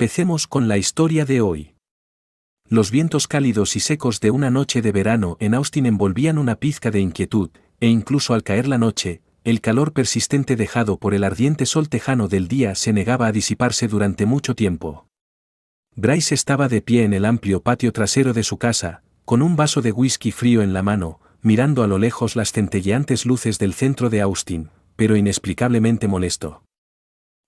Empecemos con la historia de hoy. Los vientos cálidos y secos de una noche de verano en Austin envolvían una pizca de inquietud, e incluso al caer la noche, el calor persistente dejado por el ardiente sol tejano del día se negaba a disiparse durante mucho tiempo. Bryce estaba de pie en el amplio patio trasero de su casa, con un vaso de whisky frío en la mano, mirando a lo lejos las centelleantes luces del centro de Austin, pero inexplicablemente molesto.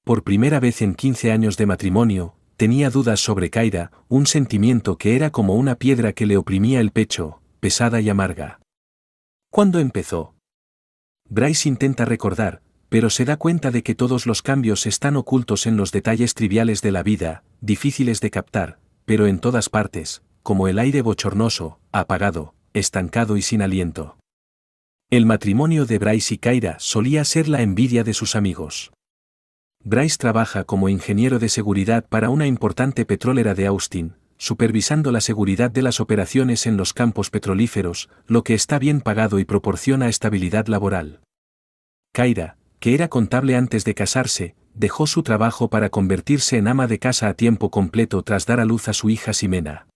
Por primera vez en 15 años de matrimonio, tenía dudas sobre Kyra, un sentimiento que era como una piedra que le oprimía el pecho, pesada y amarga. ¿Cuándo empezó? Bryce intenta recordar, pero se da cuenta de que todos los cambios están ocultos en los detalles triviales de la vida, difíciles de captar, pero en todas partes, como el aire bochornoso, apagado, estancado y sin aliento. El matrimonio de Bryce y Kyra solía ser la envidia de sus amigos. Bryce trabaja como ingeniero de seguridad para una importante petrolera de Austin, supervisando la seguridad de las operaciones en los campos petrolíferos, lo que está bien pagado y proporciona estabilidad laboral. Kyra, que era contable antes de casarse, dejó su trabajo para convertirse en ama de casa a tiempo completo tras dar a luz a su hija Ximena.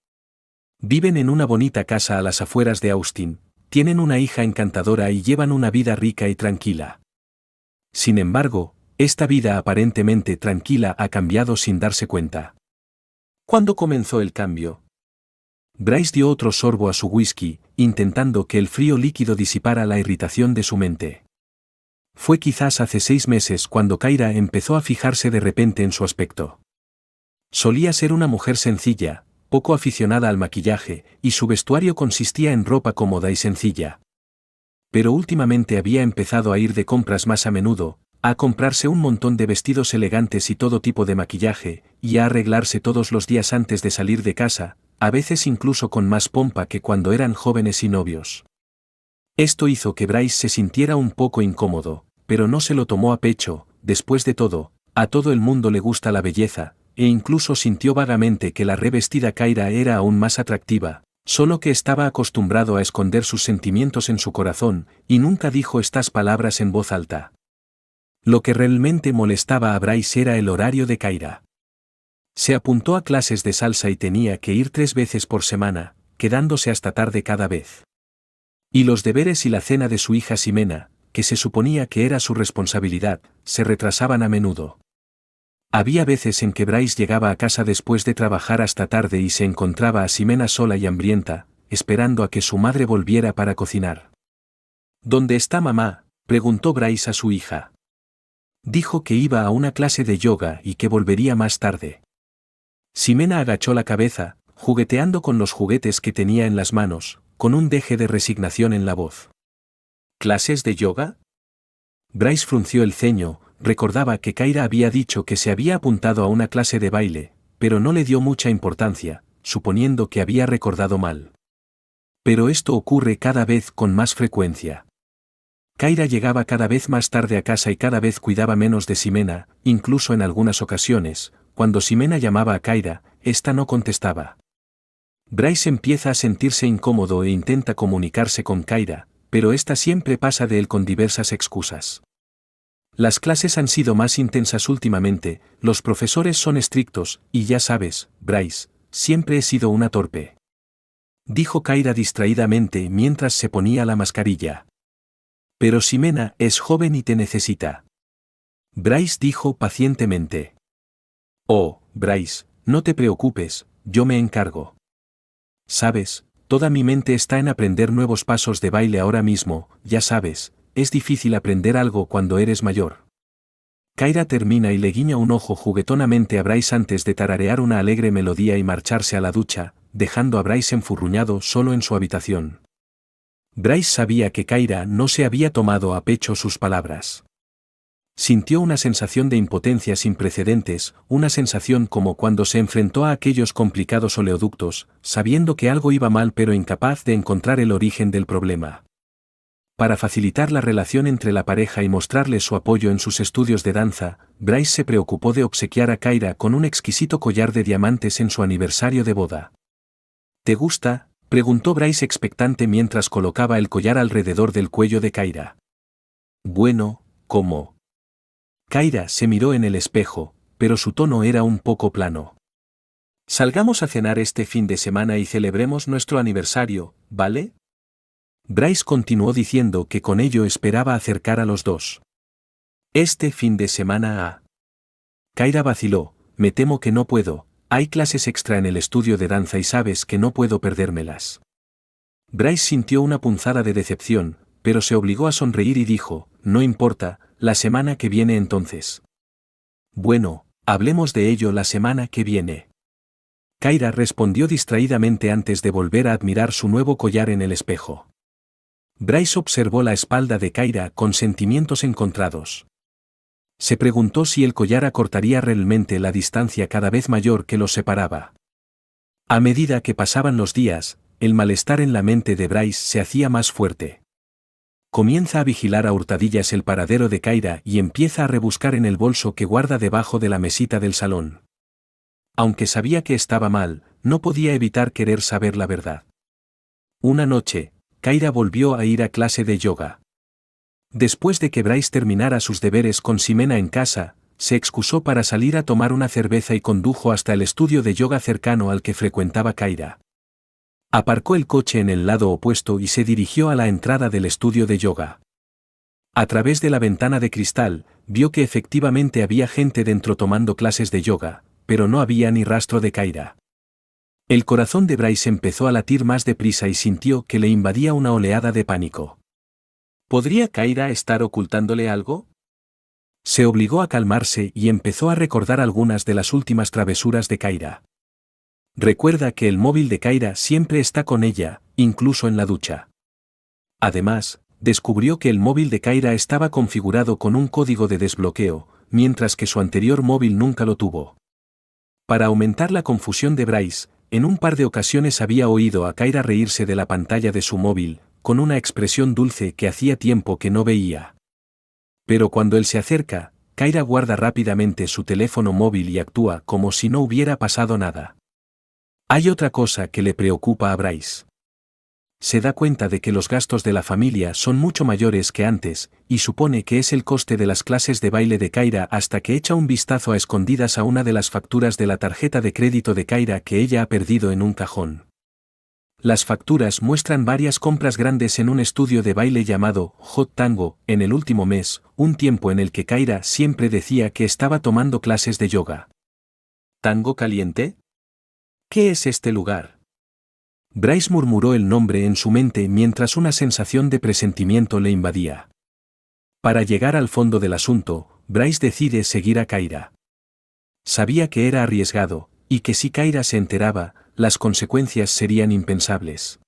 Viven en una bonita casa a las afueras de Austin, tienen una hija encantadora y llevan una vida rica y tranquila. Sin embargo, esta vida aparentemente tranquila ha cambiado sin darse cuenta. ¿Cuándo comenzó el cambio? Bryce dio otro sorbo a su whisky, intentando que el frío líquido disipara la irritación de su mente. Fue quizás hace 6 meses cuando Kyra empezó a fijarse de repente en su aspecto. Solía ser una mujer sencilla, poco aficionada al maquillaje, y su vestuario consistía en ropa cómoda y sencilla. Pero últimamente había empezado a ir de compras más a menudo, a comprarse un montón de vestidos elegantes y todo tipo de maquillaje, y a arreglarse todos los días antes de salir de casa, a veces incluso con más pompa que cuando eran jóvenes y novios. Esto hizo que Bryce se sintiera un poco incómodo, pero no se lo tomó a pecho. Después de todo, a todo el mundo le gusta la belleza, e incluso sintió vagamente que la revestida Kyra era aún más atractiva, solo que estaba acostumbrado a esconder sus sentimientos en su corazón, y nunca dijo estas palabras en voz alta. Lo que realmente molestaba a Bryce era el horario de Kyra. Se apuntó a clases de salsa y tenía que ir 3 veces por semana, quedándose hasta tarde cada vez. Y los deberes y la cena de su hija Ximena, que se suponía que era su responsabilidad, se retrasaban a menudo. Había veces en que Bryce llegaba a casa después de trabajar hasta tarde y se encontraba a Ximena sola y hambrienta, esperando a que su madre volviera para cocinar. ¿Dónde está mamá?, preguntó Bryce a su hija. Dijo que iba a una clase de yoga y que volvería más tarde. Ximena agachó la cabeza, jugueteando con los juguetes que tenía en las manos, con un deje de resignación en la voz. ¿Clases de yoga? Bryce frunció el ceño, recordaba que Kyra había dicho que se había apuntado a una clase de baile, pero no le dio mucha importancia, suponiendo que había recordado mal. Pero esto ocurre cada vez con más frecuencia. Kyra llegaba cada vez más tarde a casa y cada vez cuidaba menos de Ximena, incluso en algunas ocasiones, cuando Ximena llamaba a Kyra, ésta no contestaba. Bryce empieza a sentirse incómodo e intenta comunicarse con Kyra, pero ésta siempre pasa de él con diversas excusas. Las clases han sido más intensas últimamente, los profesores son estrictos, y ya sabes, Bryce, siempre he sido una torpe. Dijo Kyra distraídamente mientras se ponía la mascarilla. Pero Ximena es joven y te necesita. Bryce dijo pacientemente. Oh, Bryce, no te preocupes, yo me encargo. Sabes, toda mi mente está en aprender nuevos pasos de baile ahora mismo, ya sabes, es difícil aprender algo cuando eres mayor. Kyra termina y le guiña un ojo juguetonamente a Bryce antes de tararear una alegre melodía y marcharse a la ducha, dejando a Bryce enfurruñado solo en su habitación. Bryce sabía que Kyra no se había tomado a pecho sus palabras. Sintió una sensación de impotencia sin precedentes, una sensación como cuando se enfrentó a aquellos complicados oleoductos, sabiendo que algo iba mal pero incapaz de encontrar el origen del problema. Para facilitar la relación entre la pareja y mostrarle su apoyo en sus estudios de danza, Bryce se preocupó de obsequiar a Kyra con un exquisito collar de diamantes en su aniversario de boda. ¿Te gusta?, preguntó Bryce expectante mientras colocaba el collar alrededor del cuello de Kyra. Bueno, ¿cómo? Kyra se miró en el espejo, pero su tono era un poco plano. Salgamos a cenar este fin de semana y celebremos nuestro aniversario, ¿vale? Bryce continuó diciendo que con ello esperaba acercar a los dos. Este fin de semana a... Kyra vaciló, me temo que no puedo, hay clases extra en el estudio de danza y sabes que no puedo perdérmelas. Bryce sintió una punzada de decepción, pero se obligó a sonreír y dijo, no importa, la semana que viene entonces. Bueno, hablemos de ello la semana que viene. Kyra respondió distraídamente antes de volver a admirar su nuevo collar en el espejo. Bryce observó la espalda de Kyra con sentimientos encontrados. Se preguntó si el collar acortaría realmente la distancia cada vez mayor que los separaba. A medida que pasaban los días, el malestar en la mente de Bryce se hacía más fuerte. Comienza a vigilar a hurtadillas el paradero de Kyra y empieza a rebuscar en el bolso que guarda debajo de la mesita del salón. Aunque sabía que estaba mal, no podía evitar querer saber la verdad. Una noche, Kyra volvió a ir a clase de yoga. Después de que Bryce terminara sus deberes con Ximena en casa, se excusó para salir a tomar una cerveza y condujo hasta el estudio de yoga cercano al que frecuentaba Kyra. Aparcó el coche en el lado opuesto y se dirigió a la entrada del estudio de yoga. A través de la ventana de cristal, vio que efectivamente había gente dentro tomando clases de yoga, pero no había ni rastro de Kyra. El corazón de Bryce empezó a latir más deprisa y sintió que le invadía una oleada de pánico. ¿Podría Kyra estar ocultándole algo? Se obligó a calmarse y empezó a recordar algunas de las últimas travesuras de Kyra. Recuerda que el móvil de Kyra siempre está con ella, incluso en la ducha. Además, descubrió que el móvil de Kyra estaba configurado con un código de desbloqueo, mientras que su anterior móvil nunca lo tuvo. Para aumentar la confusión de Bryce, en un par de ocasiones había oído a Kyra reírse de la pantalla de su móvil, con una expresión dulce que hacía tiempo que no veía. Pero cuando él se acerca, Kyra guarda rápidamente su teléfono móvil y actúa como si no hubiera pasado nada. Hay otra cosa que le preocupa a Bryce. Se da cuenta de que los gastos de la familia son mucho mayores que antes, y supone que es el coste de las clases de baile de Kyra hasta que echa un vistazo a escondidas a una de las facturas de la tarjeta de crédito de Kyra que ella ha perdido en un cajón. Las facturas muestran varias compras grandes en un estudio de baile llamado Hot Tango en el último mes, un tiempo en el que Kyra siempre decía que estaba tomando clases de yoga. ¿Tango caliente? ¿Qué es este lugar? Bryce murmuró el nombre en su mente mientras una sensación de presentimiento le invadía. Para llegar al fondo del asunto, Bryce decide seguir a Kyra. Sabía que era arriesgado, y que si Kyra se enteraba, las consecuencias serían impensables.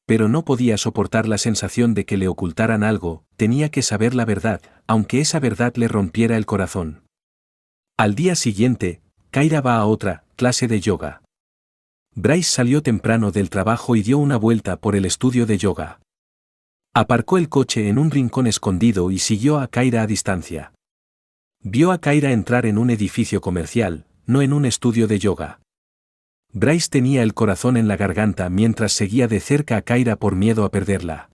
Pero no podía soportar la sensación de que le ocultaran algo, tenía que saber la verdad, aunque esa verdad le rompiera el corazón. Al día siguiente, Kyra va a otra clase de yoga. Bryce salió temprano del trabajo y dio una vuelta por el estudio de yoga. Aparcó el coche en un rincón escondido y siguió a Kyra a distancia. Vio a Kyra entrar en un edificio comercial, no en un estudio de yoga. Bryce tenía el corazón en la garganta mientras seguía de cerca a Kyra por miedo a perderla.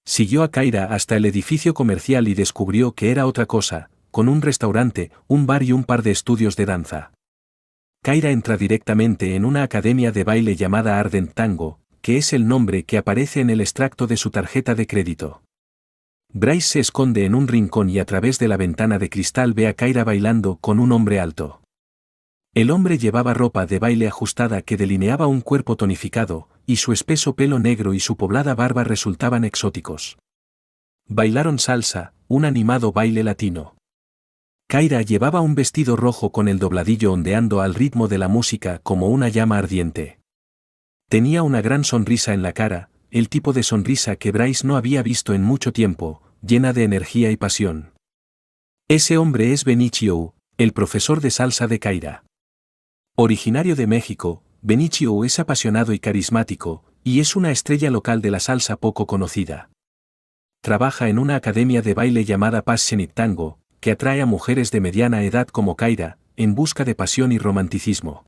Siguió a Kyra hasta el edificio comercial y descubrió que era otra cosa, con un restaurante, un bar y un par de estudios de danza. Kyra entra directamente en una academia de baile llamada Ardent Tango, que es el nombre que aparece en el extracto de su tarjeta de crédito. Bryce se esconde en un rincón y a través de la ventana de cristal ve a Kyra bailando con un hombre alto. El hombre llevaba ropa de baile ajustada que delineaba un cuerpo tonificado, y su espeso pelo negro y su poblada barba resultaban exóticos. Bailaron salsa, un animado baile latino. Kyra llevaba un vestido rojo con el dobladillo ondeando al ritmo de la música como una llama ardiente. Tenía una gran sonrisa en la cara, el tipo de sonrisa que Bryce no había visto en mucho tiempo, llena de energía y pasión. Ese hombre es Benicio, el profesor de salsa de Kyra. Originario de México, Benicio es apasionado y carismático, y es una estrella local de la salsa poco conocida. Trabaja en una academia de baile llamada Passionate Tango, que atrae a mujeres de mediana edad como Kyra, en busca de pasión y romanticismo.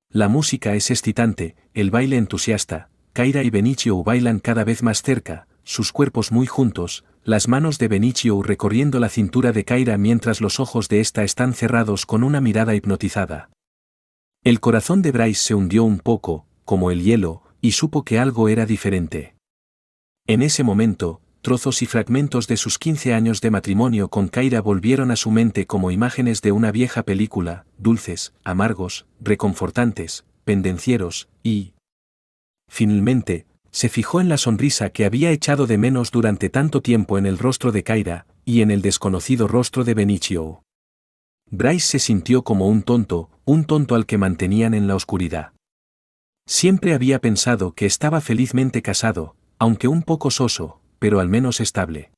La música es excitante, el baile entusiasta, Kyra y Benicio bailan cada vez más cerca, sus cuerpos muy juntos, las manos de Benicio recorriendo la cintura de Kyra mientras los ojos de ésta están cerrados con una mirada hipnotizada. El corazón de Bryce se hundió un poco, como el hielo, y supo que algo era diferente. En ese momento, trozos y fragmentos de sus 15 años de matrimonio con Kyra volvieron a su mente como imágenes de una vieja película, dulces, amargos, reconfortantes, pendencieros, y... Finalmente, se fijó en la sonrisa que había echado de menos durante tanto tiempo en el rostro de Kyra, y en el desconocido rostro de Benicio. Bryce se sintió como un tonto al que mantenían en la oscuridad. Siempre había pensado que estaba felizmente casado, aunque un poco soso, pero al menos estable.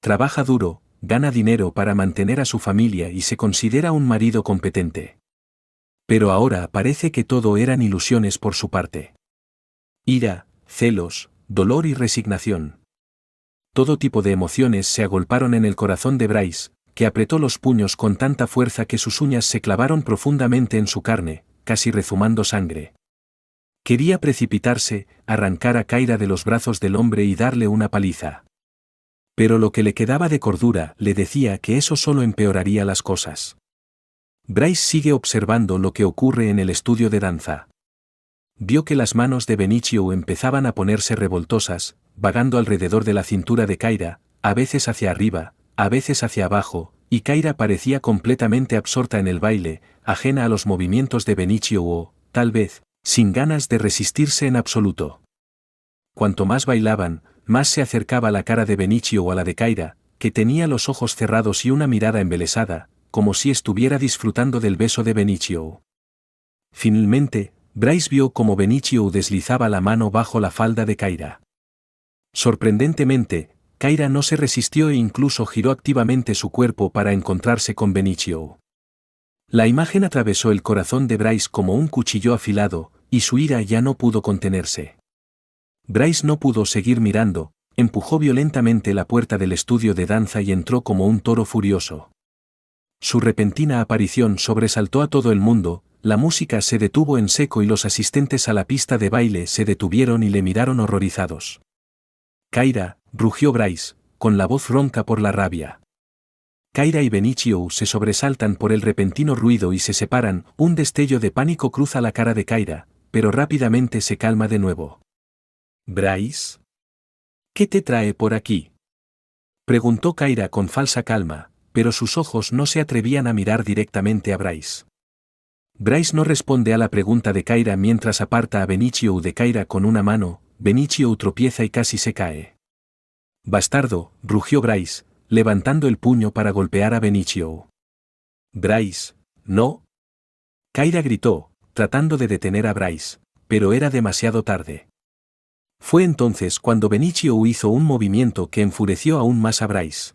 Trabaja duro, gana dinero para mantener a su familia y se considera un marido competente. Pero ahora parece que todo eran ilusiones por su parte. Ira, celos, dolor y resignación. Todo tipo de emociones se agolparon en el corazón de Bryce, que apretó los puños con tanta fuerza que sus uñas se clavaron profundamente en su carne, casi rezumando sangre. Quería precipitarse, arrancar a Kyra de los brazos del hombre y darle una paliza. Pero lo que le quedaba de cordura le decía que eso solo empeoraría las cosas. Bryce sigue observando lo que ocurre en el estudio de danza. Vio que las manos de Benicio empezaban a ponerse revoltosas, vagando alrededor de la cintura de Kyra, a veces hacia arriba, a veces hacia abajo, y Kyra parecía completamente absorta en el baile, ajena a los movimientos de Benicio o, tal vez, sin ganas de resistirse en absoluto. Cuanto más bailaban, más se acercaba la cara de Benicio a la de Kyra, que tenía los ojos cerrados y una mirada embelesada, como si estuviera disfrutando del beso de Benicio. Finalmente, Bryce vio cómo Benicio deslizaba la mano bajo la falda de Kyra. Sorprendentemente, Kyra no se resistió e incluso giró activamente su cuerpo para encontrarse con Benicio. La imagen atravesó el corazón de Bryce como un cuchillo afilado, y su ira ya no pudo contenerse. Bryce no pudo seguir mirando, empujó violentamente la puerta del estudio de danza y entró como un toro furioso. Su repentina aparición sobresaltó a todo el mundo, la música se detuvo en seco y los asistentes a la pista de baile se detuvieron y le miraron horrorizados. Kyra, rugió Bryce, con la voz ronca por la rabia. Kyra y Benicio se sobresaltan por el repentino ruido y se separan, un destello de pánico cruza la cara de Kyra, pero rápidamente se calma de nuevo. ¿Bryce? ¿Qué te trae por aquí? Preguntó Kyra con falsa calma, pero sus ojos no se atrevían a mirar directamente a Bryce. Bryce no responde a la pregunta de Kyra mientras aparta a Benicio de Kyra con una mano. Benicio tropieza y casi se cae. Bastardo, rugió Bryce, levantando el puño para golpear a Benicio. Bryce, no. Kyra gritó, tratando de detener a Bryce, pero era demasiado tarde. Fue entonces cuando Benicio hizo un movimiento que enfureció aún más a Bryce.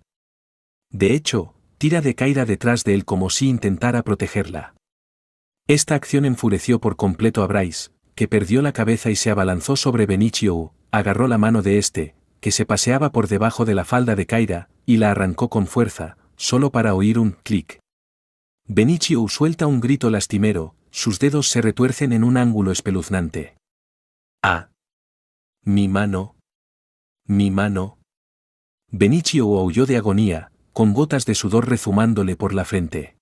De hecho, tira de Kyra detrás de él como si intentara protegerla. Esta acción enfureció por completo a Bryce, que perdió la cabeza y se abalanzó sobre Benicio, agarró la mano de este, que se paseaba por debajo de la falda de Kyra, y la arrancó con fuerza, solo para oír un clic. Benicio suelta un grito lastimero, sus dedos se retuercen en un ángulo espeluznante. ¡Ah! ¡Mi mano! ¡Mi mano! Benicio aulló de agonía, con gotas de sudor rezumándole por la frente.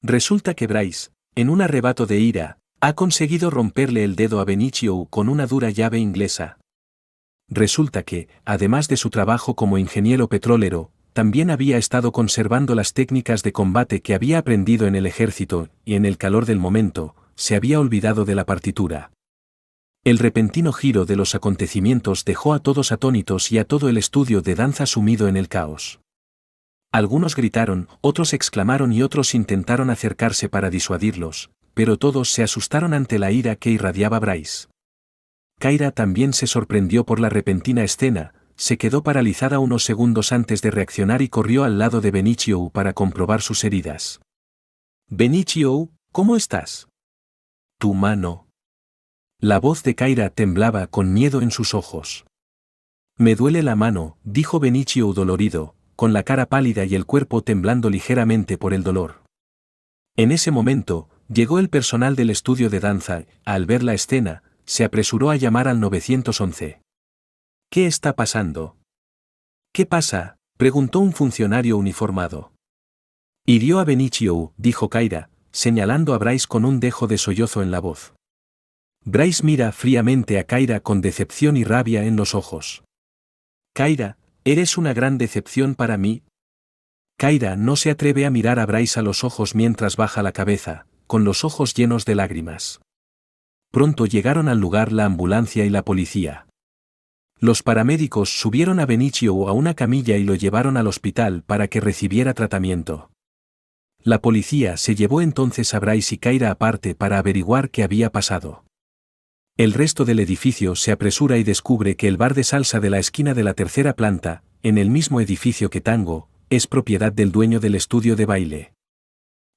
Resulta que Bryce, en un arrebato de ira, ha conseguido romperle el dedo a Benicio con una dura llave inglesa. Resulta que, además de su trabajo como ingeniero petrolero, también había estado conservando las técnicas de combate que había aprendido en el ejército, y en el calor del momento, se había olvidado de la partitura. El repentino giro de los acontecimientos dejó a todos atónitos y a todo el estudio de danza sumido en el caos. Algunos gritaron, otros exclamaron y otros intentaron acercarse para disuadirlos, pero todos se asustaron ante la ira que irradiaba Bryce. Kyra también se sorprendió por la repentina escena, se quedó paralizada unos segundos antes de reaccionar y corrió al lado de Benicio para comprobar sus heridas. Benicio, ¿cómo estás? Tu mano. La voz de Kyra temblaba con miedo en sus ojos. Me duele la mano, dijo Benicio dolorido, con la cara pálida y el cuerpo temblando ligeramente por el dolor. En ese momento, llegó el personal del estudio de danza, al ver la escena, se apresuró a llamar al 911. ¿Qué está pasando? ¿Qué pasa?, preguntó un funcionario uniformado. Hirió a Benicio, dijo Kyra, señalando a Bryce con un dejo de sollozo en la voz. Bryce mira fríamente a Kyra con decepción y rabia en los ojos. Kyra, ¿eres una gran decepción para mí? Kyra no se atreve a mirar a Bryce a los ojos mientras baja la cabeza, con los ojos llenos de lágrimas. Pronto llegaron al lugar la ambulancia y la policía. Los paramédicos subieron a Benicio a una camilla y lo llevaron al hospital para que recibiera tratamiento. La policía se llevó entonces a Bryce y Kyra aparte para averiguar qué había pasado. El resto del edificio se apresura y descubre que el bar de salsa de la esquina de la tercera planta, en el mismo edificio que Tango, es propiedad del dueño del estudio de baile.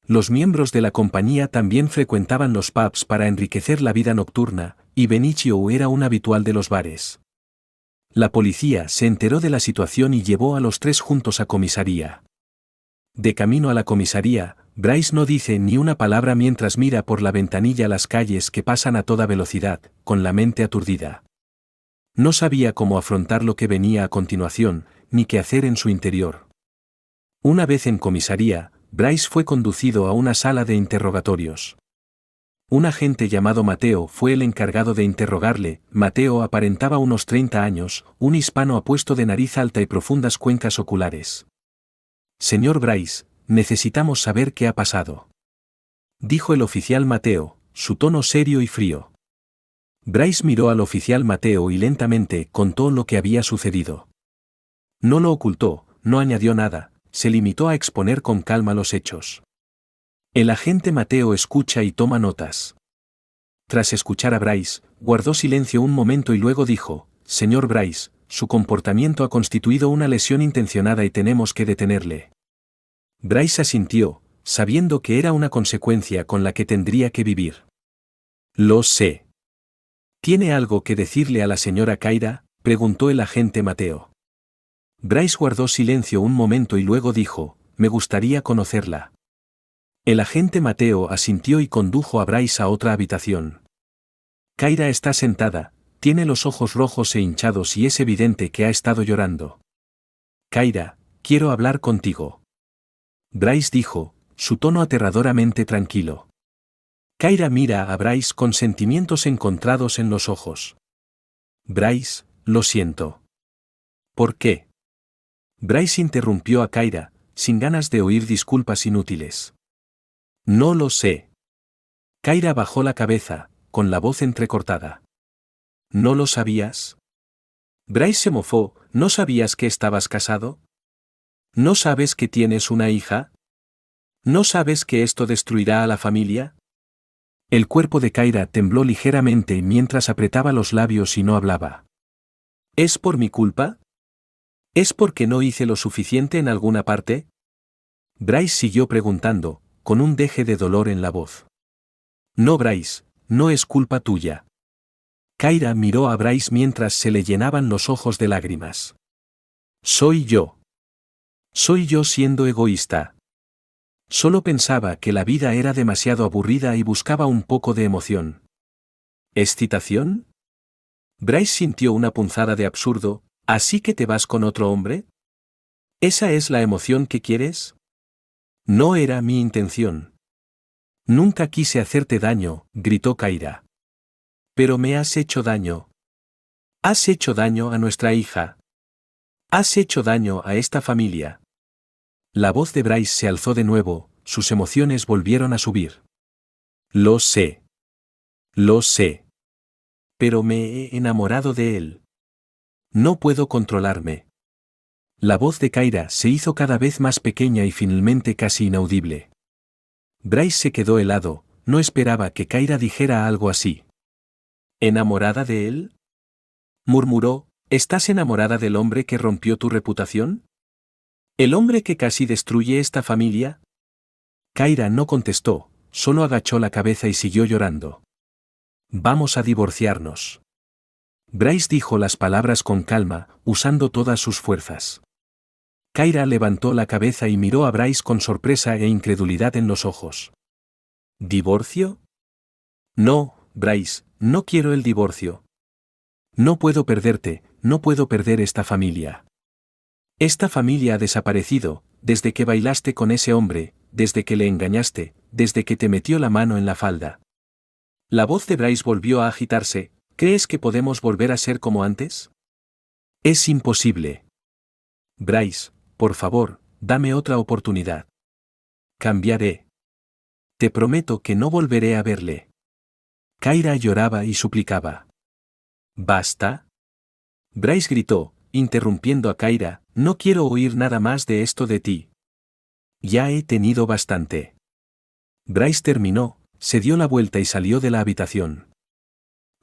Los miembros de la compañía también frecuentaban los pubs para enriquecer la vida nocturna, y Benicio era un habitual de los bares. La policía se enteró de la situación y llevó a los tres juntos a comisaría. De camino a la comisaría, Bryce no dice ni una palabra mientras mira por la ventanilla las calles que pasan a toda velocidad, con la mente aturdida. No sabía cómo afrontar lo que venía a continuación, ni qué hacer en su interior. Una vez en comisaría, Bryce fue conducido a una sala de interrogatorios. Un agente llamado Mateo fue el encargado de interrogarle. Mateo aparentaba unos 30 años, un hispano apuesto de nariz alta y profundas cuencas oculares. Señor Bryce, necesitamos saber qué ha pasado, dijo el oficial Mateo, su tono serio y frío. Bryce miró al oficial Mateo y lentamente contó lo que había sucedido. No lo ocultó, no añadió nada, se limitó a exponer con calma los hechos. El agente Mateo escucha y toma notas. Tras escuchar a Bryce, guardó silencio un momento y luego dijo: Señor Bryce, su comportamiento ha constituido una lesión intencionada y tenemos que detenerle. Bryce asintió, sabiendo que era una consecuencia con la que tendría que vivir. Lo sé. ¿Tiene algo que decirle a la señora Kyra?, preguntó el agente Mateo. Bryce guardó silencio un momento y luego dijo: me gustaría conocerla. El agente Mateo asintió y condujo a Bryce a otra habitación. Kyra está sentada, tiene los ojos rojos e hinchados y es evidente que ha estado llorando. Kyra, quiero hablar contigo. Bryce dijo, su tono aterradoramente tranquilo. Kyra mira a Bryce con sentimientos encontrados en los ojos. Bryce, lo siento. ¿Por qué? Bryce interrumpió a Kyra, sin ganas de oír disculpas inútiles. No lo sé. Kyra bajó la cabeza, con la voz entrecortada. ¿No lo sabías? Bryce se mofó. ¿No sabías que estabas casado? ¿No sabes que tienes una hija? ¿No sabes que esto destruirá a la familia? El cuerpo de Kyra tembló ligeramente mientras apretaba los labios y no hablaba. ¿Es por mi culpa? ¿Es porque no hice lo suficiente en alguna parte? Bryce siguió preguntando, con un deje de dolor en la voz. No, Bryce, no es culpa tuya. Kyra miró a Bryce mientras se le llenaban los ojos de lágrimas. Soy yo. Soy yo siendo egoísta. Solo pensaba que la vida era demasiado aburrida y buscaba un poco de emoción. ¿Excitación? Bryce sintió una punzada de absurdo. ¿Así que te vas con otro hombre? ¿Esa es la emoción que quieres? No era mi intención. Nunca quise hacerte daño, gritó Kyra. Pero me has hecho daño. Has hecho daño a nuestra hija. Has hecho daño a esta familia. La voz de Bryce se alzó de nuevo, sus emociones volvieron a subir. Lo sé. Lo sé. Pero me he enamorado de él. No puedo controlarme. La voz de Kyra se hizo cada vez más pequeña y finalmente casi inaudible. Bryce se quedó helado, no esperaba que Kyra dijera algo así. ¿Enamorada de él? Murmuró, ¿estás enamorada del hombre que rompió tu reputación? ¿El hombre que casi destruye esta familia? Kyra no contestó, solo agachó la cabeza y siguió llorando. Vamos a divorciarnos. Bryce dijo las palabras con calma, usando todas sus fuerzas. Kyra levantó la cabeza y miró a Bryce con sorpresa e incredulidad en los ojos. ¿Divorcio? No, Bryce, no quiero el divorcio. No puedo perderte, no puedo perder esta familia. Esta familia ha desaparecido, desde que bailaste con ese hombre, desde que le engañaste, desde que te metió la mano en la falda. La voz de Bryce volvió a agitarse. ¿Crees que podemos volver a ser como antes? Es imposible. Bryce, por favor, dame otra oportunidad. Cambiaré. Te prometo que no volveré a verle. Kyra lloraba y suplicaba. ¿Basta? Bryce gritó, interrumpiendo a Kyra, no quiero oír nada más de esto de ti. Ya he tenido bastante. Bryce terminó, se dio la vuelta y salió de la habitación.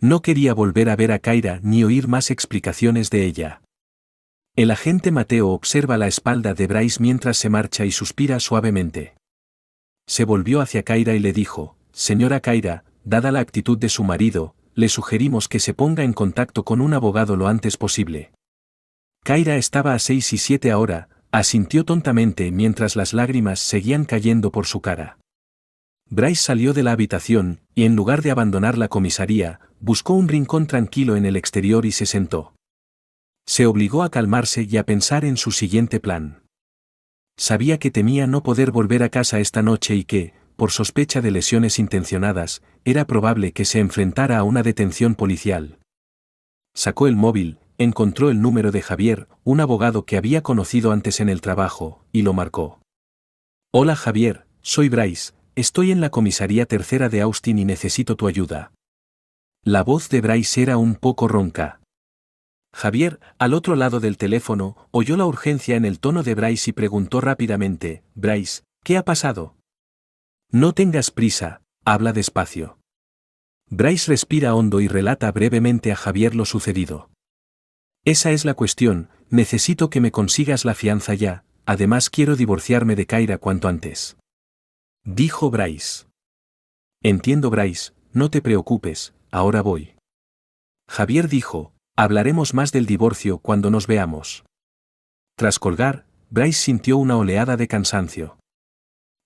No quería volver a ver a Kyra ni oír más explicaciones de ella. El agente Mateo observa la espalda de Bryce mientras se marcha y suspira suavemente. Se volvió hacia Kyra y le dijo, señora Kyra, dada la actitud de su marido, le sugerimos que se ponga en contacto con un abogado lo antes posible. Kyra estaba a 6 y 7 ahora, asintió tontamente mientras las lágrimas seguían cayendo por su cara. Bryce salió de la habitación, y en lugar de abandonar la comisaría, buscó un rincón tranquilo en el exterior y se sentó. Se obligó a calmarse y a pensar en su siguiente plan. Sabía que temía no poder volver a casa esta noche y que, por sospecha de lesiones intencionadas, era probable que se enfrentara a una detención policial. Sacó el móvil, encontró el número de Javier, un abogado que había conocido antes en el trabajo, y lo marcó. Hola Javier, soy Bryce, estoy en la comisaría tercera de Austin y necesito tu ayuda. La voz de Bryce era un poco ronca. Javier, al otro lado del teléfono, oyó la urgencia en el tono de Bryce y preguntó rápidamente, Bryce, ¿qué ha pasado? No tengas prisa, habla despacio. Bryce respira hondo y relata brevemente a Javier lo sucedido. Esa es la cuestión, necesito que me consigas la fianza ya, además quiero divorciarme de Kyra cuanto antes. Dijo Bryce. Entiendo Bryce, no te preocupes, ahora voy. Javier dijo, hablaremos más del divorcio cuando nos veamos. Tras colgar, Bryce sintió una oleada de cansancio.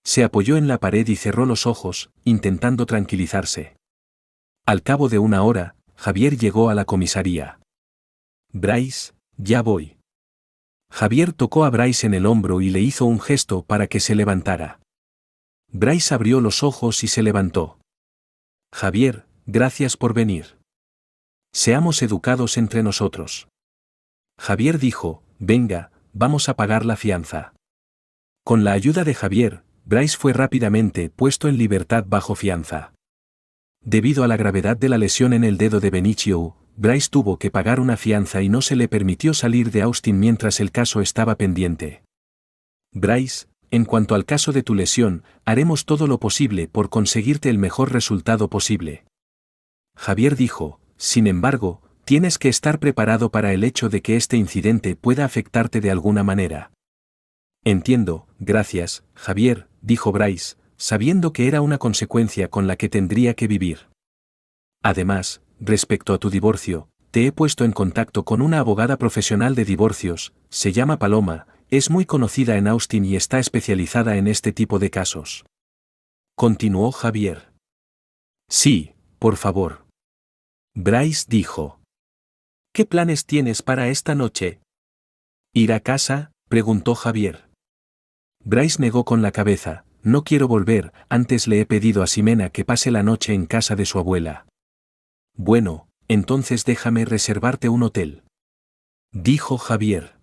Se apoyó en la pared y cerró los ojos, intentando tranquilizarse. Al cabo de una hora, Javier llegó a la comisaría. Bryce, ya voy. Javier tocó a Bryce en el hombro y le hizo un gesto para que se levantara. Bryce abrió los ojos y se levantó. Javier, gracias por venir. Seamos educados entre nosotros. Javier dijo, venga, vamos a pagar la fianza. Con la ayuda de Javier, Bryce fue rápidamente puesto en libertad bajo fianza. Debido a la gravedad de la lesión en el dedo de Benicio, Bryce tuvo que pagar una fianza y no se le permitió salir de Austin mientras el caso estaba pendiente. Bryce, en cuanto al caso de tu lesión, haremos todo lo posible por conseguirte el mejor resultado posible. Javier dijo, sin embargo, tienes que estar preparado para el hecho de que este incidente pueda afectarte de alguna manera. Entiendo, gracias, Javier, dijo Bryce, sabiendo que era una consecuencia con la que tendría que vivir. Además, respecto a tu divorcio, te he puesto en contacto con una abogada profesional de divorcios, se llama Paloma, es muy conocida en Austin y está especializada en este tipo de casos. Continuó Javier. Sí, por favor. Bryce dijo. ¿Qué planes tienes para esta noche? ¿Ir a casa?, preguntó Javier. Bryce negó con la cabeza, no quiero volver, antes le he pedido a Ximena que pase la noche en casa de su abuela. Bueno, entonces déjame reservarte un hotel. Dijo Javier.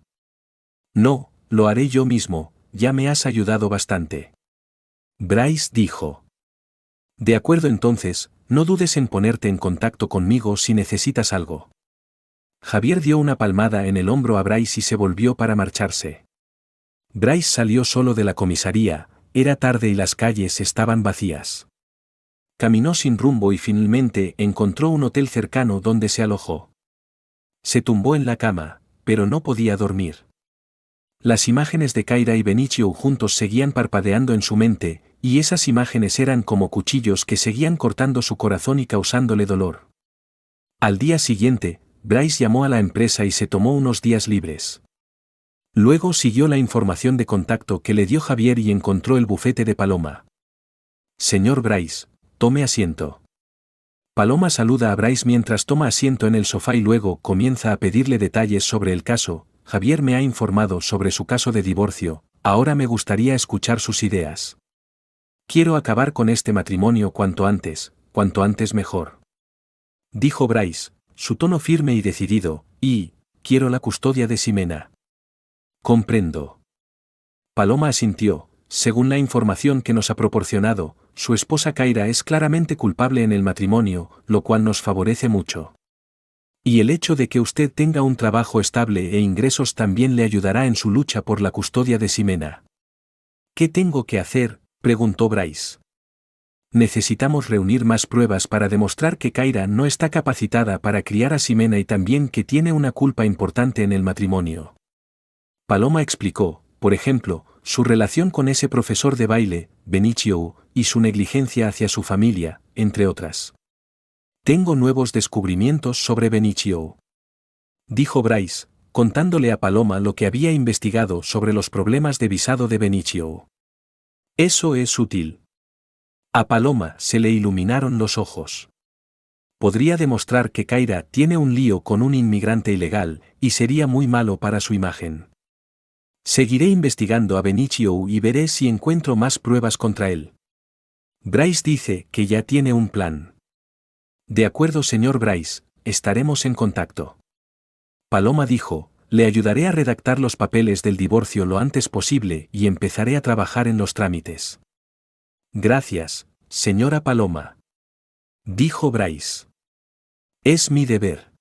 No, lo haré yo mismo, ya me has ayudado bastante. Bryce dijo. De acuerdo entonces, no dudes en ponerte en contacto conmigo si necesitas algo. Javier dio una palmada en el hombro a Bryce y se volvió para marcharse. Bryce salió solo de la comisaría, era tarde y las calles estaban vacías. Caminó sin rumbo y finalmente encontró un hotel cercano donde se alojó. Se tumbó en la cama, pero no podía dormir. Las imágenes de Kyra y Benicio juntos seguían parpadeando en su mente, y esas imágenes eran como cuchillos que seguían cortando su corazón y causándole dolor. Al día siguiente, Bryce llamó a la empresa y se tomó unos días libres. Luego siguió la información de contacto que le dio Javier y encontró el bufete de Paloma. Señor Bryce, tome asiento. Paloma saluda a Bryce mientras toma asiento en el sofá y luego comienza a pedirle detalles sobre el caso. Javier me ha informado sobre su caso de divorcio, ahora me gustaría escuchar sus ideas. Quiero acabar con este matrimonio cuanto antes mejor. Dijo Bryce, su tono firme y decidido, y, quiero la custodia de Ximena. Comprendo. Paloma asintió, según la información que nos ha proporcionado, su esposa Kaira es claramente culpable en el matrimonio, lo cual nos favorece mucho. Y el hecho de que usted tenga un trabajo estable e ingresos también le ayudará en su lucha por la custodia de Ximena. ¿Qué tengo que hacer?, preguntó Bryce. Necesitamos reunir más pruebas para demostrar que Kaira no está capacitada para criar a Ximena y también que tiene una culpa importante en el matrimonio. Paloma explicó, por ejemplo, su relación con ese profesor de baile, Benicio, y su negligencia hacia su familia, entre otras. Tengo nuevos descubrimientos sobre Benicio. Dijo Bryce, contándole a Paloma lo que había investigado sobre los problemas de visado de Benicio. Eso es útil. A Paloma se le iluminaron los ojos. Podría demostrar que Kaira tiene un lío con un inmigrante ilegal, y sería muy malo para su imagen. Seguiré investigando a Benicio y veré si encuentro más pruebas contra él. Bryce dice que ya tiene un plan. De acuerdo, señor Bryce, estaremos en contacto. Paloma dijo, le ayudaré a redactar los papeles del divorcio lo antes posible y empezaré a trabajar en los trámites. Gracias, señora Paloma. Dijo Bryce. Es mi deber.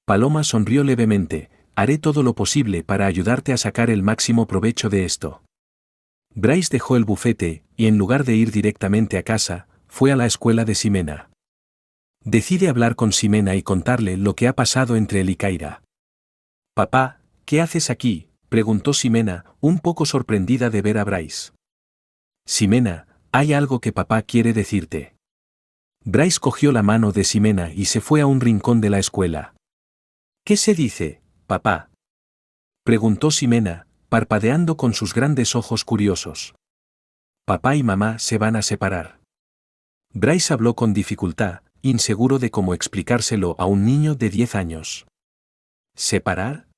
Paloma sonrió levemente, haré todo lo posible para ayudarte a sacar el máximo provecho de esto. Bryce dejó el bufete, y en lugar de ir directamente a casa, fue a la escuela de Ximena. Decide hablar con Ximena y contarle lo que ha pasado entre él y Kaira. Papá, ¿qué haces aquí?, preguntó Ximena, un poco sorprendida de ver a Bryce. Ximena, hay algo que papá quiere decirte. Bryce cogió la mano de Ximena y se fue a un rincón de la escuela. ¿Qué se dice, papá?, preguntó Ximena, parpadeando con sus grandes ojos curiosos. Papá y mamá se van a separar. Bryce habló con dificultad, inseguro de cómo explicárselo a un niño de 10 años. ¿Separar?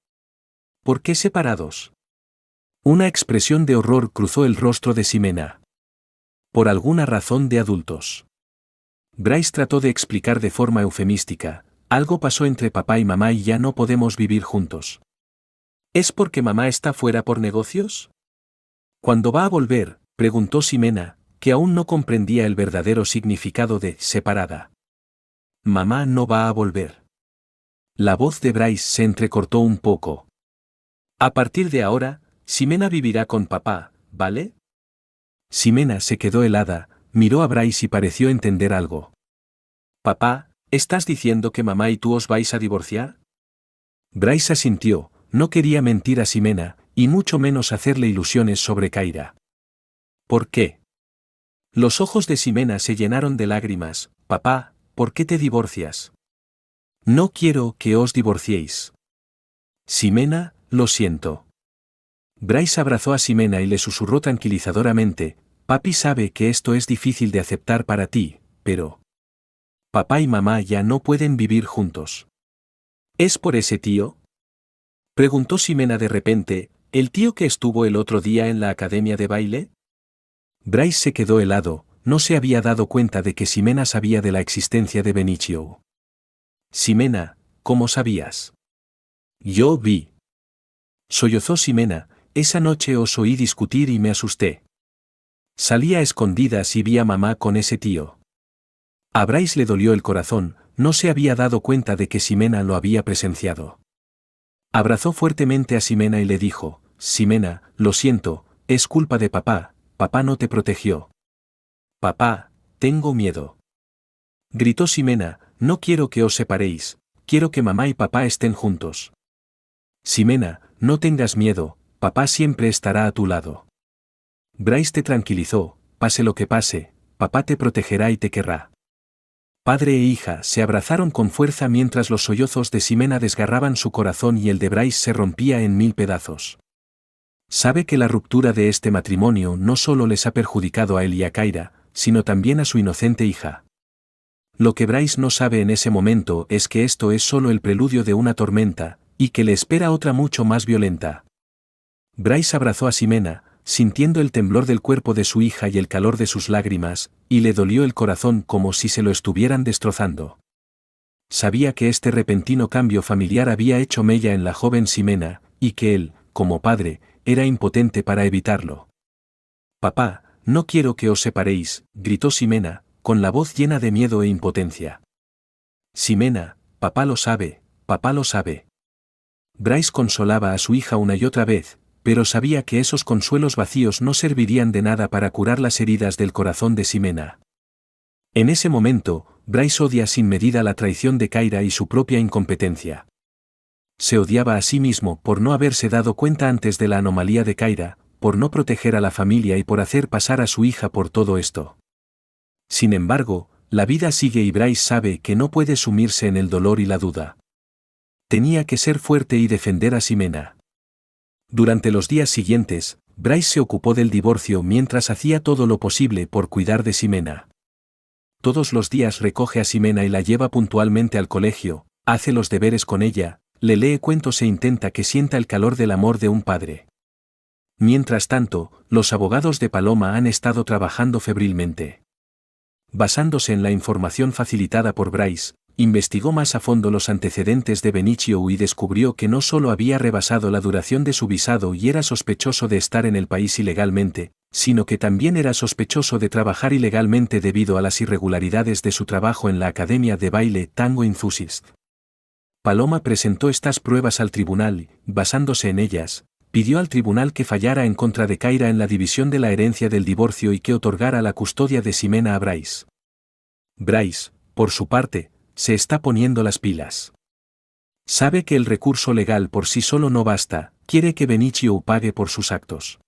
¿Por qué separados? Una expresión de horror cruzó el rostro de Ximena. Por alguna razón de adultos. Bryce trató de explicar de forma eufemística, algo pasó entre papá y mamá y ya no podemos vivir juntos. ¿Es porque mamá está fuera por negocios? ¿Cuándo va a volver?, preguntó Ximena, que aún no comprendía el verdadero significado de separada. Mamá no va a volver. La voz de Bryce se entrecortó un poco. A partir de ahora, Ximena vivirá con papá, ¿vale? Ximena se quedó helada, miró a Bryce y pareció entender algo. Papá, ¿estás diciendo que mamá y tú os vais a divorciar? Bryce asintió, no quería mentir a Ximena, y mucho menos hacerle ilusiones sobre Kaira. ¿Por qué? Los ojos de Ximena se llenaron de lágrimas. Papá, ¿por qué te divorcias? No quiero que os divorciéis. Ximena, lo siento. Bryce abrazó a Ximena y le susurró tranquilizadoramente, papi sabe que esto es difícil de aceptar para ti, pero... Papá y mamá ya no pueden vivir juntos. ¿Es por ese tío?, preguntó Ximena de repente, ¿el tío que estuvo el otro día en la academia de baile? Bryce se quedó helado, no se había dado cuenta de que Ximena sabía de la existencia de Benicio. Ximena, ¿cómo sabías? Yo vi. Sollozó Ximena, esa noche os oí discutir y me asusté. Salí a escondidas y vi a mamá con ese tío. A Bryce le dolió el corazón, no se había dado cuenta de que Ximena lo había presenciado. Abrazó fuertemente a Ximena y le dijo, Ximena, lo siento, es culpa de papá, papá no te protegió. Papá, tengo miedo. Gritó Ximena, no quiero que os separéis, quiero que mamá y papá estén juntos. Ximena, no tengas miedo, papá siempre estará a tu lado. Bryce te tranquilizó, pase lo que pase, papá te protegerá y te querrá. Padre e hija se abrazaron con fuerza mientras los sollozos de Ximena desgarraban su corazón y el de Bryce se rompía en 1000 pedazos. Sabe que la ruptura de este matrimonio no solo les ha perjudicado a él y a Kaira, sino también a su inocente hija. Lo que Bryce no sabe en ese momento es que esto es solo el preludio de una tormenta, y que le espera otra mucho más violenta. Bryce abrazó a Ximena, sintiendo el temblor del cuerpo de su hija y el calor de sus lágrimas, y le dolió el corazón como si se lo estuvieran destrozando. Sabía que este repentino cambio familiar había hecho mella en la joven Ximena, y que él, como padre, era impotente para evitarlo. «Papá, no quiero que os separéis», gritó Ximena, con la voz llena de miedo e impotencia. «Ximena, papá lo sabe, papá lo sabe». Bryce consolaba a su hija una y otra vez, pero sabía que esos consuelos vacíos no servirían de nada para curar las heridas del corazón de Ximena. En ese momento, Bryce odia sin medida la traición de Kyra y su propia incompetencia. Se odiaba a sí mismo por no haberse dado cuenta antes de la anomalía de Kyra, por no proteger a la familia y por hacer pasar a su hija por todo esto. Sin embargo, la vida sigue y Bryce sabe que no puede sumirse en el dolor y la duda. Tenía que ser fuerte y defender a Ximena. Durante los días siguientes, Bryce se ocupó del divorcio mientras hacía todo lo posible por cuidar de Ximena. Todos los días recoge a Ximena y la lleva puntualmente al colegio, hace los deberes con ella, le lee cuentos e intenta que sienta el calor del amor de un padre. Mientras tanto, los abogados de Paloma han estado trabajando febrilmente. Basándose en la información facilitada por Bryce, investigó más a fondo los antecedentes de Benicio y descubrió que no solo había rebasado la duración de su visado y era sospechoso de estar en el país ilegalmente, sino que también era sospechoso de trabajar ilegalmente debido a las irregularidades de su trabajo en la Academia de Baile Tango Enthusiast. Paloma presentó estas pruebas al tribunal y, basándose en ellas, pidió al tribunal que fallara en contra de Kyra en la división de la herencia del divorcio y que otorgara la custodia de Ximena a Bryce. Bryce, por su parte, se está poniendo las pilas. Sabe que el recurso legal por sí solo no basta, quiere que Benicio pague por sus actos.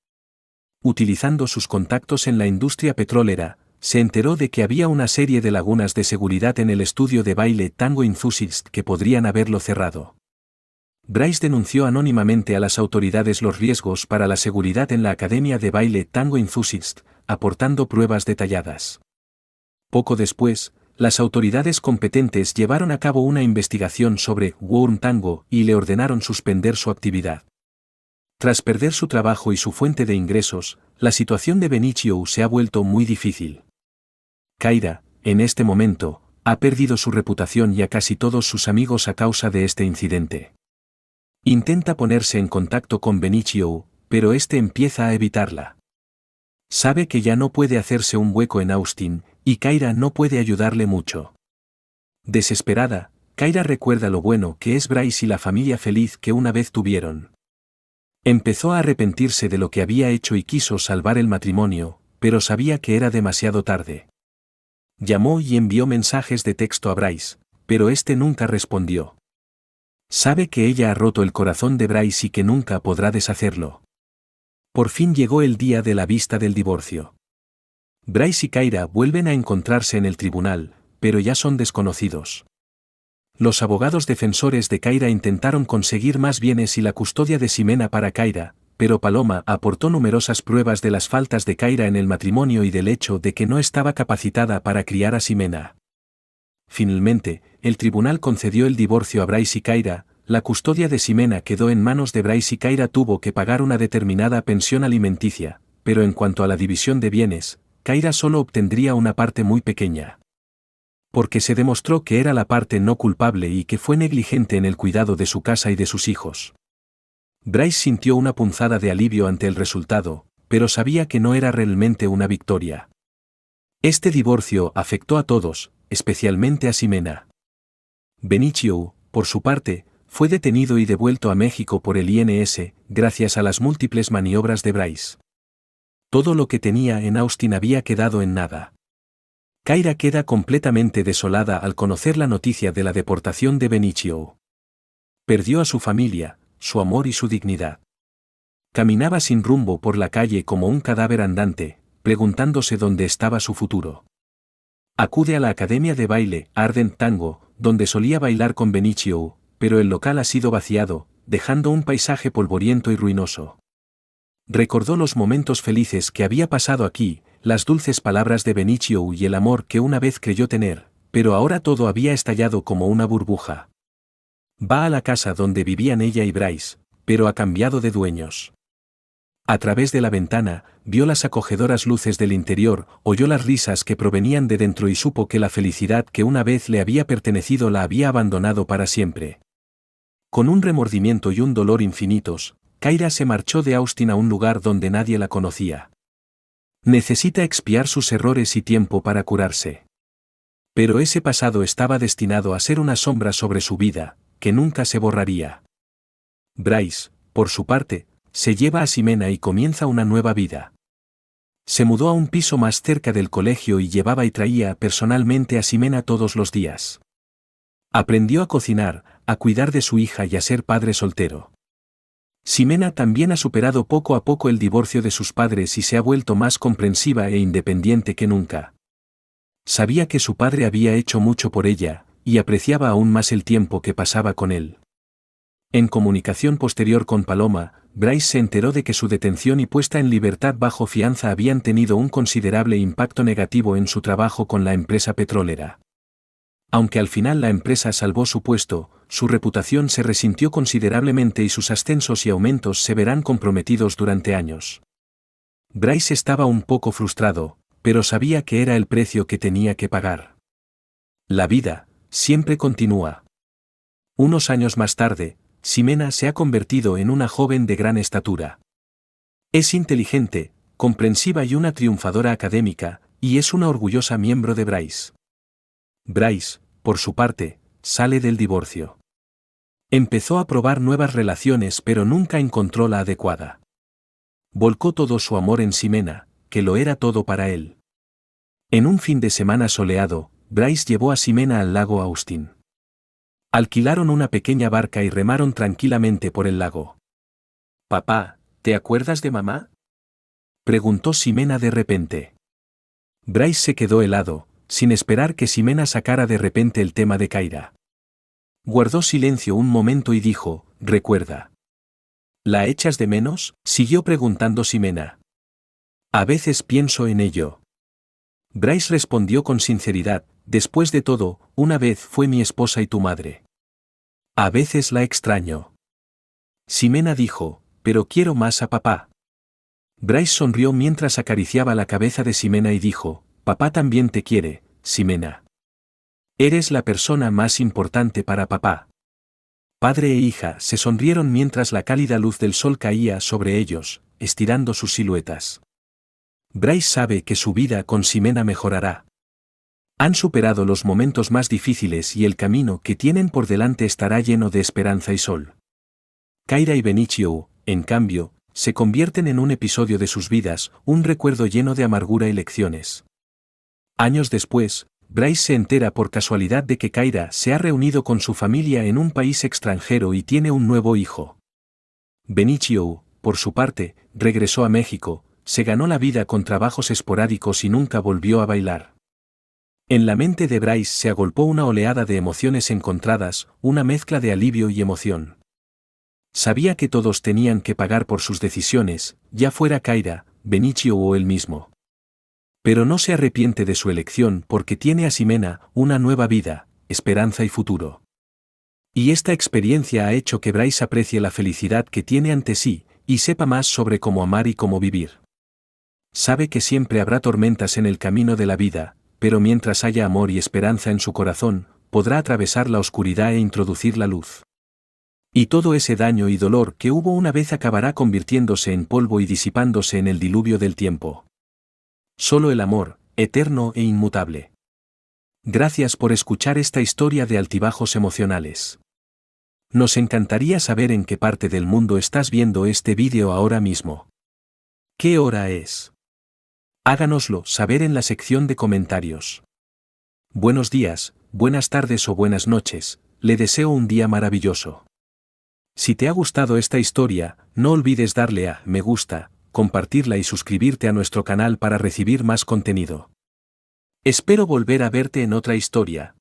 Utilizando sus contactos en la industria petrolera, se enteró de que había una serie de lagunas de seguridad en el estudio de baile Tango Enthusiast que podrían haberlo cerrado. Bryce denunció anónimamente a las autoridades los riesgos para la seguridad en la Academia de Baile Tango Enthusiast, aportando pruebas detalladas. Poco después, las autoridades competentes llevaron a cabo una investigación sobre Worm Tango y le ordenaron suspender su actividad. Tras perder su trabajo y su fuente de ingresos, la situación de Benicio se ha vuelto muy difícil. Kyra, en este momento, ha perdido su reputación y a casi todos sus amigos a causa de este incidente. Intenta ponerse en contacto con Benicio, pero este empieza a evitarla. Sabe que ya no puede hacerse un hueco en Austin, y Kyra no puede ayudarle mucho. Desesperada, Kyra recuerda lo bueno que es Bryce y la familia feliz que una vez tuvieron. Empezó a arrepentirse de lo que había hecho y quiso salvar el matrimonio, pero sabía que era demasiado tarde. Llamó y envió mensajes de texto a Bryce, pero este nunca respondió. Sabe que ella ha roto el corazón de Bryce y que nunca podrá deshacerlo. Por fin llegó el día de la vista del divorcio. Bryce y Kyra vuelven a encontrarse en el tribunal, pero ya son desconocidos. Los abogados defensores de Kyra intentaron conseguir más bienes y la custodia de Ximena para Kyra, pero Paloma aportó numerosas pruebas de las faltas de Kyra en el matrimonio y del hecho de que no estaba capacitada para criar a Ximena. Finalmente, el tribunal concedió el divorcio a Bryce y Kyra, la custodia de Ximena quedó en manos de Bryce y Kyra tuvo que pagar una determinada pensión alimenticia, pero en cuanto a la división de bienes, Kyra solo obtendría una parte muy pequeña. Porque se demostró que era la parte no culpable y que fue negligente en el cuidado de su casa y de sus hijos. Bryce sintió una punzada de alivio ante el resultado, pero sabía que no era realmente una victoria. Este divorcio afectó a todos, especialmente a Ximena. Benicio, por su parte, fue detenido y devuelto a México por el INS, gracias a las múltiples maniobras de Bryce. Todo lo que tenía en Austin había quedado en nada. Kyra queda completamente desolada al conocer la noticia de la deportación de Benicio. Perdió a su familia, su amor y su dignidad. Caminaba sin rumbo por la calle como un cadáver andante, preguntándose dónde estaba su futuro. Acude a la academia de baile Ardent Tango, donde solía bailar con Benicio, pero el local ha sido vaciado, dejando un paisaje polvoriento y ruinoso. Recordó los momentos felices que había pasado aquí, las dulces palabras de Benicio y el amor que una vez creyó tener, pero ahora todo había estallado como una burbuja. Va a la casa donde vivían ella y Bryce, pero ha cambiado de dueños. A través de la ventana, vio las acogedoras luces del interior, oyó las risas que provenían de dentro y supo que la felicidad que una vez le había pertenecido la había abandonado para siempre. Con un remordimiento y un dolor infinitos, Kyra se marchó de Austin a un lugar donde nadie la conocía. Necesita expiar sus errores y tiempo para curarse. Pero ese pasado estaba destinado a ser una sombra sobre su vida, que nunca se borraría. Bryce, por su parte, se lleva a Ximena y comienza una nueva vida. Se mudó a un piso más cerca del colegio y llevaba y traía personalmente a Ximena todos los días. Aprendió a cocinar, a cuidar de su hija y a ser padre soltero. Ximena también ha superado poco a poco el divorcio de sus padres y se ha vuelto más comprensiva e independiente que nunca. Sabía que su padre había hecho mucho por ella, y apreciaba aún más el tiempo que pasaba con él. En comunicación posterior con Paloma, Bryce se enteró de que su detención y puesta en libertad bajo fianza habían tenido un considerable impacto negativo en su trabajo con la empresa petrolera. Aunque al final la empresa salvó su puesto, su reputación se resintió considerablemente y sus ascensos y aumentos se verán comprometidos durante años. Bryce estaba un poco frustrado, pero sabía que era el precio que tenía que pagar. La vida, siempre continúa. Unos años más tarde, Ximena se ha convertido en una joven de gran estatura. Es inteligente, comprensiva y una triunfadora académica, y es una orgullosa miembro de Bryce. Bryce, por su parte, sale del divorcio. Empezó a probar nuevas relaciones pero nunca encontró la adecuada. Volcó todo su amor en Ximena, que lo era todo para él. En un fin de semana soleado, Bryce llevó a Ximena al lago Austin. Alquilaron una pequeña barca y remaron tranquilamente por el lago. «Papá, ¿te acuerdas de mamá?», preguntó Ximena de repente. Bryce se quedó helado, sin esperar que Ximena sacara de repente el tema de Kyra. Guardó silencio un momento y dijo: «¿Recuerda? ¿La echas de menos?», siguió preguntando Ximena. «A veces pienso en ello». Bryce respondió con sinceridad: «Después de todo, una vez fue mi esposa y tu madre. A veces la extraño». Ximena dijo: «Pero quiero más a papá». Bryce sonrió mientras acariciaba la cabeza de Ximena y dijo: «Papá también te quiere, Ximena. Eres la persona más importante para papá». Padre e hija se sonrieron mientras la cálida luz del sol caía sobre ellos, estirando sus siluetas. Bryce sabe que su vida con Ximena mejorará. Han superado los momentos más difíciles y el camino que tienen por delante estará lleno de esperanza y sol. Kyra y Benicio, en cambio, se convierten en un episodio de sus vidas, un recuerdo lleno de amargura y lecciones. Años después, Bryce se entera por casualidad de que Kyra se ha reunido con su familia en un país extranjero y tiene un nuevo hijo. Benicio, por su parte, regresó a México, se ganó la vida con trabajos esporádicos y nunca volvió a bailar. En la mente de Bryce se agolpó una oleada de emociones encontradas, una mezcla de alivio y emoción. Sabía que todos tenían que pagar por sus decisiones, ya fuera Kyra, Benicio o él mismo. Pero no se arrepiente de su elección porque tiene a Ximena, una nueva vida, esperanza y futuro. Y esta experiencia ha hecho que Bryce aprecie la felicidad que tiene ante sí, y sepa más sobre cómo amar y cómo vivir. Sabe que siempre habrá tormentas en el camino de la vida, pero mientras haya amor y esperanza en su corazón, podrá atravesar la oscuridad e introducir la luz. Y todo ese daño y dolor que hubo una vez acabará convirtiéndose en polvo y disipándose en el diluvio del tiempo. Solo el amor, eterno e inmutable. Gracias por escuchar esta historia de altibajos emocionales. Nos encantaría saber en qué parte del mundo estás viendo este vídeo ahora mismo. ¿Qué hora es? Háganoslo saber en la sección de comentarios. Buenos días, buenas tardes o buenas noches, le deseo un día maravilloso. Si te ha gustado esta historia, no olvides darle a me gusta, compartirla y suscribirte a nuestro canal para recibir más contenido. Espero volver a verte en otra historia.